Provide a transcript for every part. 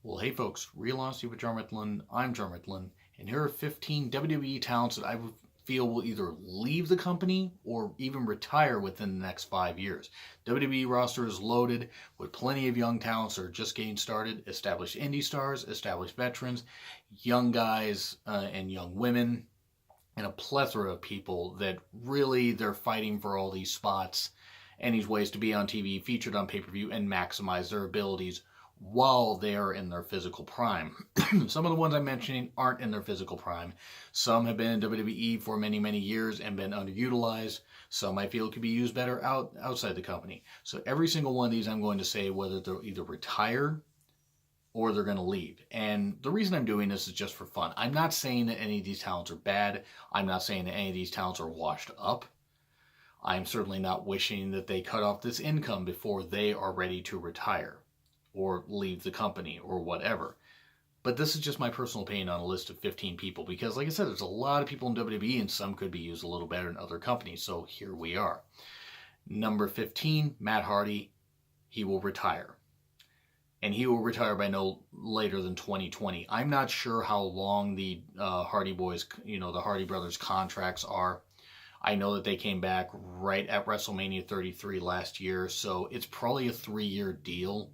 Well, hey folks, Real Honesty with Jarmitlin. I'm Jarmitlin, and here are 15 WWE talents that I feel will either leave the company or even retire within the next 5 years. WWE roster is loaded with plenty of young talents that are just getting started, established indie stars, established veterans, young guys, and young women, and a plethora of people that really they're fighting for all these spots and these ways to be on TV, featured on pay-per-view, and maximize their abilities while they are in their physical prime. Some of the ones I'm mentioning aren't in their physical prime. Some have been in WWE for many, many years and been underutilized. Some I feel could be used better outside the company. So every single one of these I'm going to say whether they'll either retire or they're going to leave. And the reason I'm doing this is just for fun. I'm not saying that any of these talents are bad. I'm not saying that any of these talents are washed up. I'm certainly not wishing that they cut off this income before they are ready to retire or leave the company or whatever. But this is just my personal opinion on a list of 15 people because, like I said, there's a lot of people in WWE and some could be used a little better in other companies. So here we are. Number 15, Matt Hardy. He will retire. And he will retire by no later than 2020. I'm not sure how long the Hardy Boys, the Hardy Brothers contracts are. I know that they came back right at WrestleMania 33 last year, so it's probably a 3-year deal,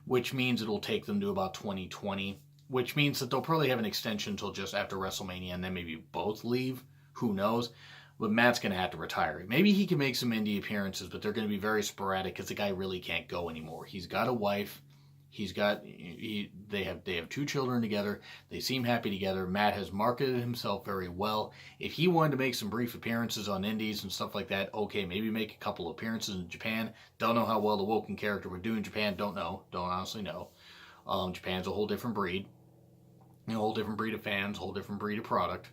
which means it'll take them to about 2020, which means that they'll probably have an extension until just after WrestleMania and then maybe both leave. Who knows? But Matt's going to have to retire. Maybe he can make some indie appearances, but they're going to be very sporadic because the guy really can't go anymore. He's got a wife. They have 2 children together. They seem happy together. Matt has marketed himself very well. If he wanted to make some brief appearances on indies and stuff like that, okay, maybe make a couple appearances in Japan. Don't know how well the Woken character would do in Japan. Don't know. Don't honestly know. Japan's a whole different breed. A whole different breed of fans, a whole different breed of product.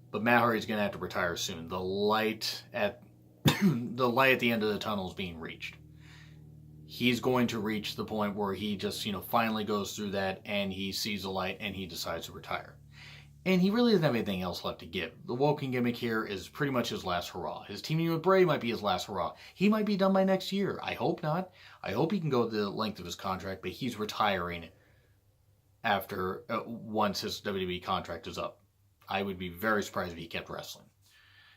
But Matt Hardy's going to have to retire soon. The light at the end of the tunnel is being reached. He's going to reach the point where he just, finally goes through that and he sees the light and he decides to retire. And he really doesn't have anything else left to give. The Woken gimmick here is pretty much his last hurrah. His teaming with Bray might be his last hurrah. He might be done by next year. I hope not. I hope he can go the length of his contract, but he's retiring after once his WWE contract is up. I would be very surprised if he kept wrestling.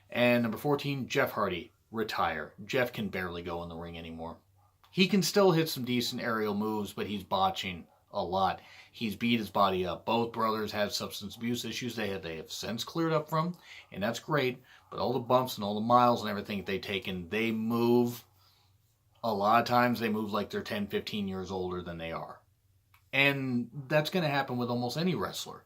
And number 14, Jeff Hardy, retire. Jeff can barely go in the ring anymore. He can still hit some decent aerial moves, but he's botching a lot. He's beat his body up. Both brothers had substance abuse issues they have since cleared up from, and that's great. But all the bumps and all the miles and everything they've taken, they move. A lot of times they move like they're 10, 15 years older than they are. And that's going to happen with almost any wrestler.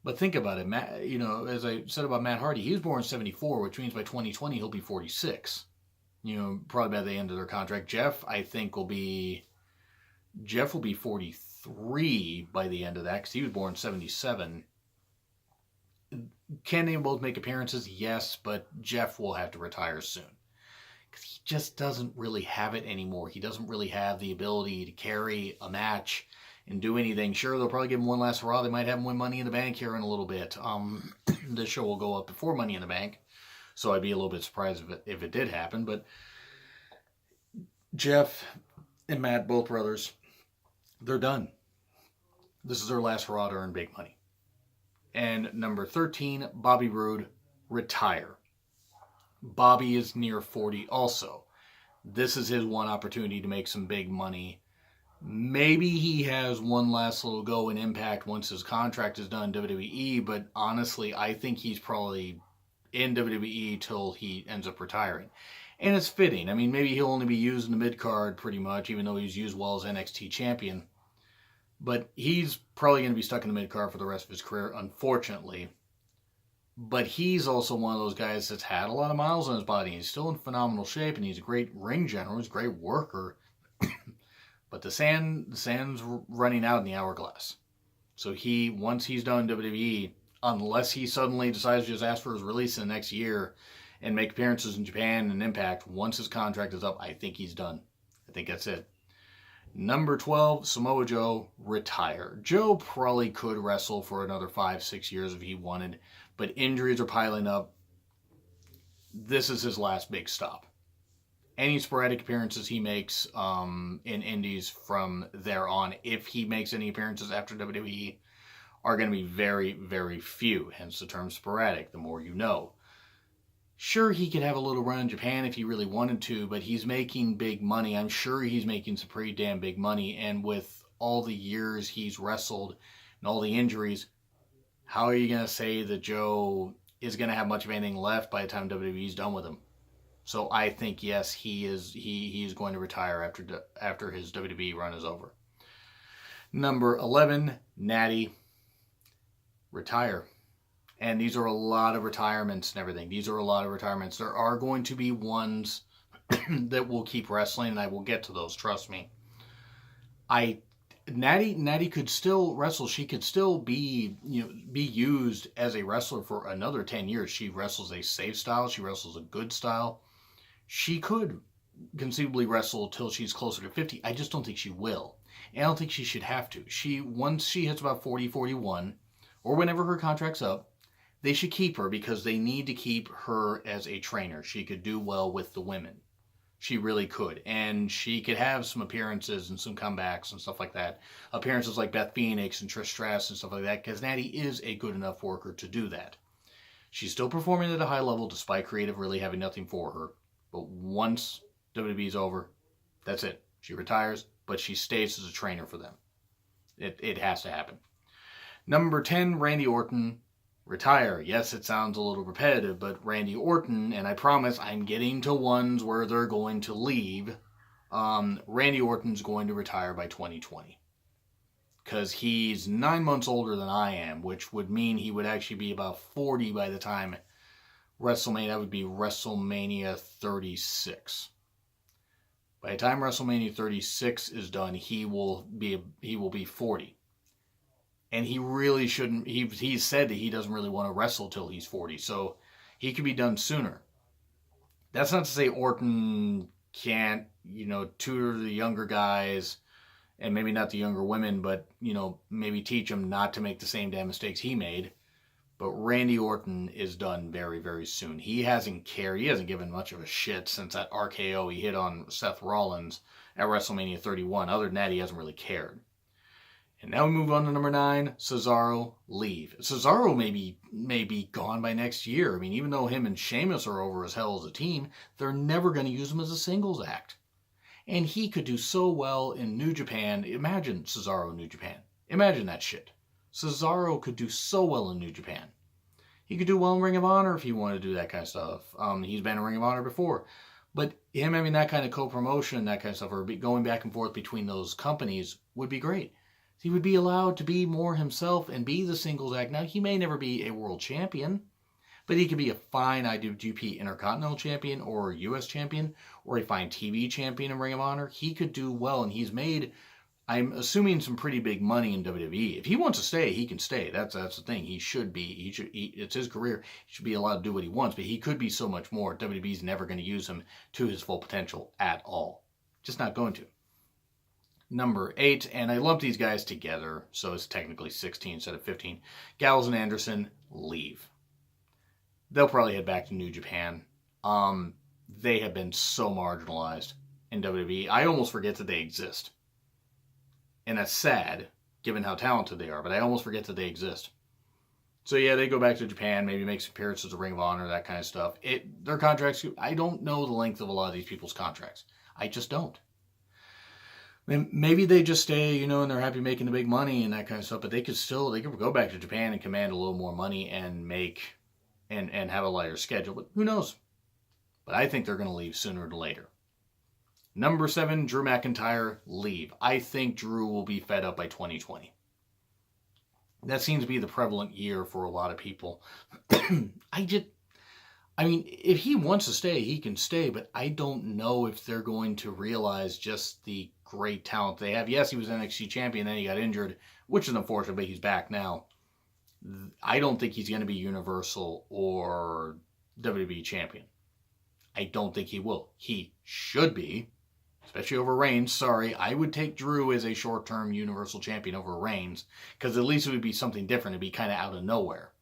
But think about it, Matt, as I said about Matt Hardy, he was born in 74, which means by 2020 he'll be 46. Probably by the end of their contract. Jeff, I think, will be 43 by the end of that because he was born in 77. Can they both make appearances? Yes, but Jeff will have to retire soon because he just doesn't really have it anymore. He doesn't really have the ability to carry a match and do anything. Sure, they'll probably give him one last hurrah. They might have him win Money in the Bank here in a little bit. This show will go up before Money in the Bank. So I'd be a little bit surprised if it did happen. But Jeff and Matt, both brothers, they're done. This is their last hurrah to earn big money. And number 13, Bobby Roode, retire. Bobby is near 40 also. This is his one opportunity to make some big money. Maybe he has one last little go in Impact once his contract is done in WWE, but honestly, I think he's probably in WWE till he ends up retiring. And it's fitting. I mean, maybe he'll only be used in the mid-card pretty much, even though he's used well as NXT champion. But he's probably going to be stuck in the mid-card for the rest of his career, unfortunately. But he's also one of those guys that's had a lot of miles on his body. He's still in phenomenal shape, and he's a great ring general. He's a great worker. But the sand's running out in the hourglass. So once he's done WWE, unless he suddenly decides to just ask for his release in the next year and make appearances in Japan and Impact, once his contract is up, I think he's done. I think that's it. Number 12, Samoa Joe, retire. Joe probably could wrestle for another 5-6 years if he wanted, but injuries are piling up. This is his last big stop. any sporadic appearances he makes in indies from there on, if he makes any appearances after WWE, are going to be very, very few. Hence the term sporadic, the more you know. Sure, he could have a little run in Japan if he really wanted to, but he's making big money. I'm sure he's making some pretty damn big money. And with all the years he's wrestled and all the injuries, how are you going to say that Joe is going to have much of anything left by the time WWE's done with him? So I think, yes, he is going to retire after his WWE run is over. Number 11, Natty. Retire. And these are a lot of retirements and everything. These are a lot of retirements. There are going to be ones that will keep wrestling, and I will get to those, trust me. Natty could still wrestle. She could still be used as a wrestler for another 10 years. She wrestles a safe style. She wrestles a good style. She could conceivably wrestle till she's closer to 50. I just don't think she will. And I don't think she should have to. Once she hits about 40, 41, or whenever her contract's up, they should keep her because they need to keep her as a trainer. She could do well with the women. She really could. And she could have some appearances and some comebacks and stuff like that. Appearances like Beth Phoenix and Trish Stratus and stuff like that, because Natty is a good enough worker to do that. She's still performing at a high level despite creative really having nothing for her. But once WWE's over, that's it. She retires, but she stays as a trainer for them. It has to happen. Number 10, Randy Orton. Retire. Yes, it sounds a little repetitive, but Randy Orton, and I promise I'm getting to ones where they're going to leave. Randy Orton's going to retire by 2020. Because he's 9 months older than I am, which would mean he would actually be about 40 by the time WrestleMania, that would be WrestleMania 36. By the time WrestleMania 36 is done, he will be 40. And he really shouldn't, he said that he doesn't really want to wrestle till he's 40, so he could be done sooner. That's not to say Orton can't, tutor the younger guys, and maybe not the younger women, but, maybe teach them not to make the same damn mistakes he made. But Randy Orton is done very, very soon. He hasn't cared, he hasn't given much of a shit since that RKO he hit on Seth Rollins at WrestleMania 31. Other than that, he hasn't really cared. And now we move on to number 9, Cesaro, leave. Cesaro may be gone by next year. I mean, even though him and Sheamus are over as hell as a team, they're never going to use him as a singles act. And he could do so well in New Japan. Imagine Cesaro in New Japan. Imagine that shit. Cesaro could do so well in New Japan. He could do well in Ring of Honor if he wanted to do that kind of stuff. He's been in Ring of Honor before. But him having that kind of co-promotion, that kind of stuff, or going back and forth between those companies would be great. He would be allowed to be more himself and be the singles act. Now, he may never be a world champion, but he could be a fine IWGP Intercontinental Champion or U.S. Champion or a fine TV Champion in Ring of Honor. He could do well, and he's made, I'm assuming, some pretty big money in WWE. If he wants to stay, he can stay. That's the thing. He should be. It's his career. He should be allowed to do what he wants, but he could be so much more. WWE's never going to use him to his full potential at all. Just not going to. Number 8, and I lump these guys together, so it's technically 16 instead of 15. Gallows and Anderson, leave. They'll probably head back to New Japan. They have been so marginalized in WWE. I almost forget that they exist. And that's sad, given how talented they are, but I almost forget that they exist. So yeah, they go back to Japan, maybe make some appearances at Ring of Honor, that kind of stuff. Their contracts, I don't know the length of a lot of these people's contracts. I just don't. Maybe they just stay, and they're happy making the big money and that kind of stuff, but they could go back to Japan and command a little more money and and have a lighter schedule, but who knows? But I think they're going to leave sooner or later. Number 7, Drew McIntyre, leave. I think Drew will be fed up by 2020. That seems to be the prevalent year for a lot of people. If he wants to stay, he can stay, but I don't know if they're going to realize just the great talent they have. Yes, he was NXT champion, then he got injured, which is unfortunate, but he's back now. I don't think he's going to be Universal or WWE champion. I don't think he will. He should be, especially over Reigns. Sorry, I would take Drew as a short-term Universal champion over Reigns, because at least it would be something different. It'd be kind of out of nowhere.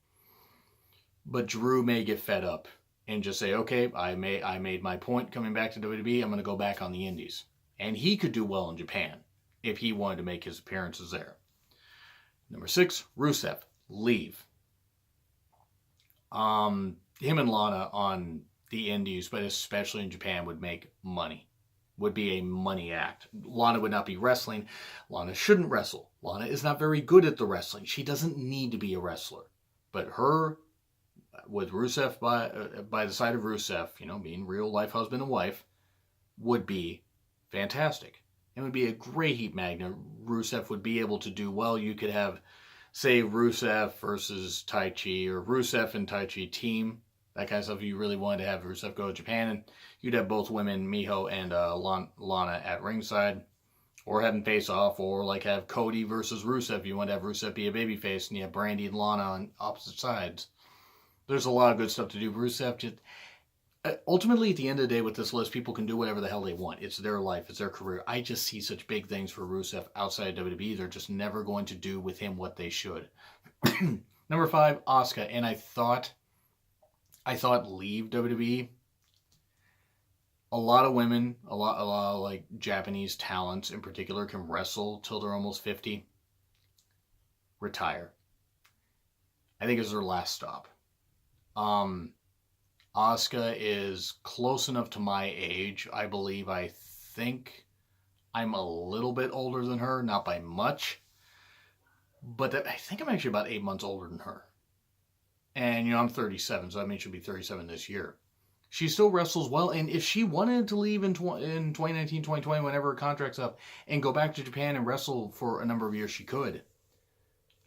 But Drew may get fed up and just say, okay, I made my point coming back to WWE. I'm going to go back on the indies. And he could do well in Japan if he wanted to make his appearances there. Number 6, Rusev. Leave. Him and Lana on the indies, but especially in Japan, would make money. Would be a money act. Lana would not be wrestling. Lana shouldn't wrestle. Lana is not very good at the wrestling. She doesn't need to be a wrestler. But her, with Rusev by the side of Rusev, being real life husband and wife, would be fantastic. It would be a great heat magnet. Rusev would be able to do well. You could have, say, Rusev versus Taichi, or Rusev and Taichi team. That kind of stuff. You really wanted to have Rusev go to Japan, and you'd have both women, Miho and Lana, at ringside, or have them face off, or like have Cody versus Rusev. You want to have Rusev be a babyface, and you have Brandy and Lana on opposite sides. There's a lot of good stuff to do. Rusev just, ultimately, at the end of the day, with this list, people can do whatever the hell they want. It's their life. It's their career. I just see such big things for Rusev outside of WWE. They're just never going to do with him what they should. Number 5, Asuka. And I thought leave WWE. A lot of women, a lot of like Japanese talents in particular, can wrestle till they're almost 50. Retire. I think it's their last stop. Asuka is close enough to my age. I think I'm a little bit older than her, not by much, but I think I'm actually about 8 months older than her. And, I'm 37, so that means she'll be 37 this year. She still wrestles well, and if she wanted to leave in 2019, 2020, whenever her contract's up, and go back to Japan and wrestle for a number of years, she could.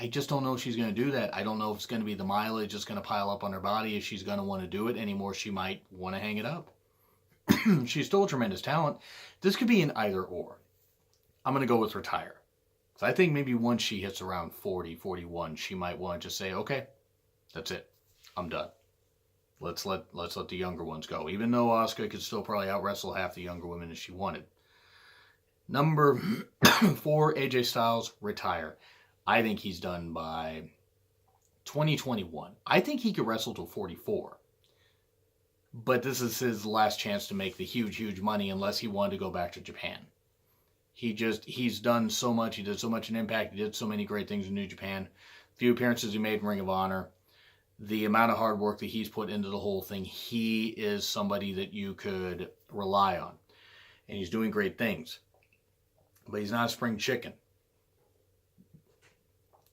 I just don't know if she's going to do that. I don't know if it's going to be the mileage that's going to pile up on her body, if she's going to want to do it anymore. She might want to hang it up. She's still a tremendous talent. This could be an either or. I'm going to go with retire. So I think maybe once she hits around 40, 41, she might want to just say, okay, that's it. I'm done. Let's let the younger ones go. Even though Asuka could still probably out-wrestle half the younger women if she wanted. Number 4, AJ Styles, retire. I think he's done by 2021. I think he could wrestle till 44. But this is his last chance to make the huge, huge money unless he wanted to go back to Japan. He's done so much. He did so much in Impact. He did so many great things in New Japan. Few appearances he made in Ring of Honor. The amount of hard work that he's put into the whole thing, he is somebody that you could rely on. And he's doing great things. But he's not a spring chicken.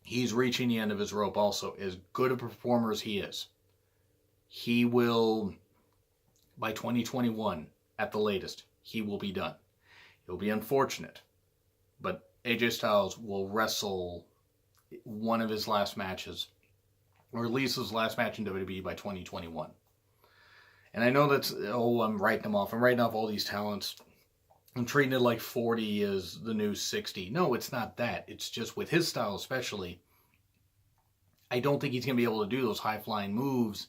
He's reaching the end of his rope also. As good a performer as he is, he will, by 2021, at the latest, he will be done. It'll be unfortunate, but AJ Styles will wrestle one of his last matches, or at least his last match in WWE by 2021. And I know that's, I'm writing them off. I'm writing off all these talents. I'm treating it like 40 is the new 60. No, it's not that. It's just with his style especially, I don't think he's going to be able to do those high-flying moves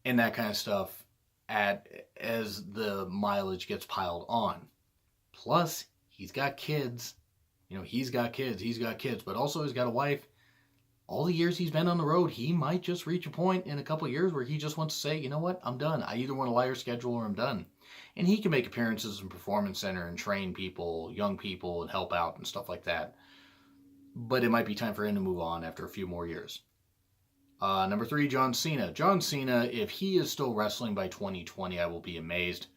and that kind of stuff as the mileage gets piled on. Plus, he's got kids. He's got kids, but also he's got a wife. All the years he's been on the road, he might just reach a point in a couple of years where he just wants to say, you know what, I'm done. I either want a lighter schedule or I'm done. And he can make appearances in Performance Center and train people, young people, and help out and stuff like that. But it might be time for him to move on after a few more years. Number 3, John Cena. John Cena, if he is still wrestling by 2020, I will be amazed.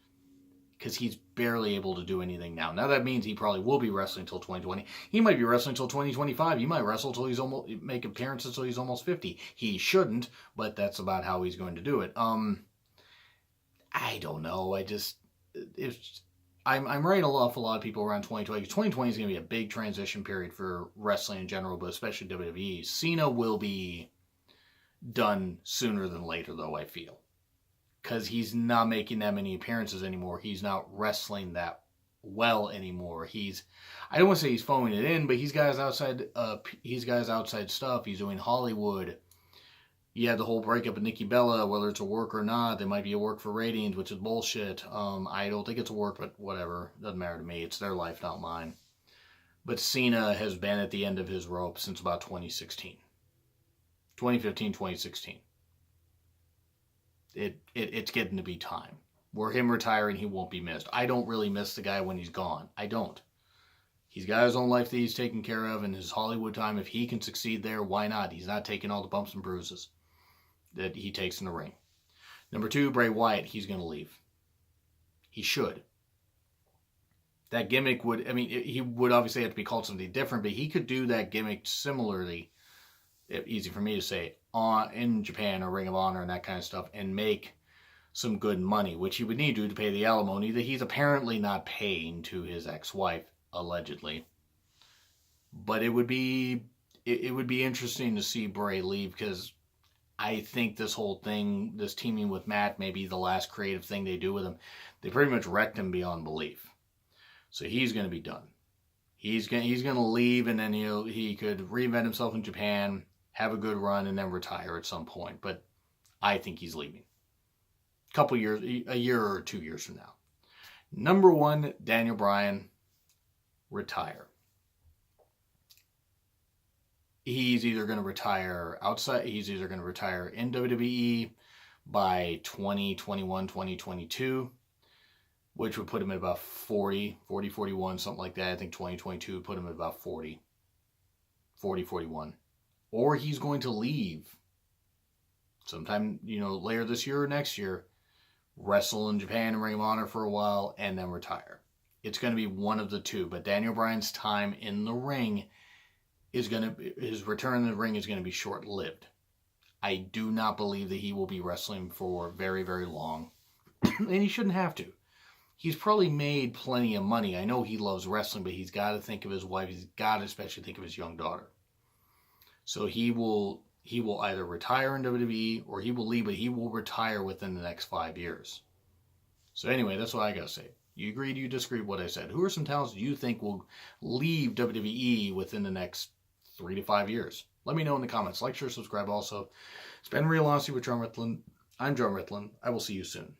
Because he's barely able to do anything now. Now that means he probably will be wrestling until 2020. He might be wrestling until 2025. He might wrestle until make appearances until he's almost 50. He shouldn't, but that's about how he's going to do it. I don't know. I'm writing off a lot of people around 2020. 2020 is going to be a big transition period for wrestling in general, but especially WWE. Cena will be done sooner than later, though, I feel. Because he's not making that many appearances anymore. He's not wrestling that well anymore. I don't want to say he's phoning it in, but he's got his outside stuff. He's doing Hollywood. You had the whole breakup with Nikki Bella, whether it's a work or not. They might be a work for ratings, which is bullshit. I don't think it's a work, but whatever. Doesn't matter to me. It's their life, not mine. But Cena has been at the end of his rope since about 2016. 2015, 2016. It's getting to be time. Where him retiring, he won't be missed. I don't really miss the guy when he's gone. I don't. He's got his own life that he's taken care of, and his Hollywood time, if he can succeed there, why not? He's not taking all the bumps and bruises that he takes in the ring. Number 2, Bray Wyatt, he's going to leave. He should. That gimmick would, I mean, he would obviously have to be called something different, but he could do that gimmick similarly, easy for me to say, in Japan or Ring of Honor and that kind of stuff, and make some good money, which he would need to pay the alimony that he's apparently not paying to his ex-wife, allegedly. But it would be interesting to see Bray leave, because I think this whole thing, this teaming with Matt, may be the last creative thing they do with him. They pretty much wrecked him beyond belief. So he's going to be done. He's going to leave, and then he could reinvent himself in Japan, have a good run, and then retire at some point. But I think he's leaving. Couple years, a year or 2 years from now. Number 1, Daniel Bryan, retire. He's either going to retire outside, he's either going to retire in WWE by 2021, 2022, which would put him at about 40, 41, something like that. I think 2022 would put him at about 40, 41. Or he's going to leave sometime, later this year or next year, wrestle in Japan and Ring of Honor for a while, and then retire. It's going to be one of the two, but Daniel Bryan's time in the ring his return in the ring is going to be short-lived. I do not believe that he will be wrestling for very, very long, and he shouldn't have to. He's probably made plenty of money. I know he loves wrestling, but he's got to think of his wife. He's got to especially think of his young daughter. So he will either retire in WWE or he will leave, but he will retire within the next 5 years. So anyway, that's what I got to say. You agree? Do you disagree with what I said? Who are some talents you think will leave WWE within the next 3 to 5 years? Let me know in the comments. Like, share, subscribe also. It's been Real Honesty with John Ritlin. I'm John Ritlin. I will see you soon.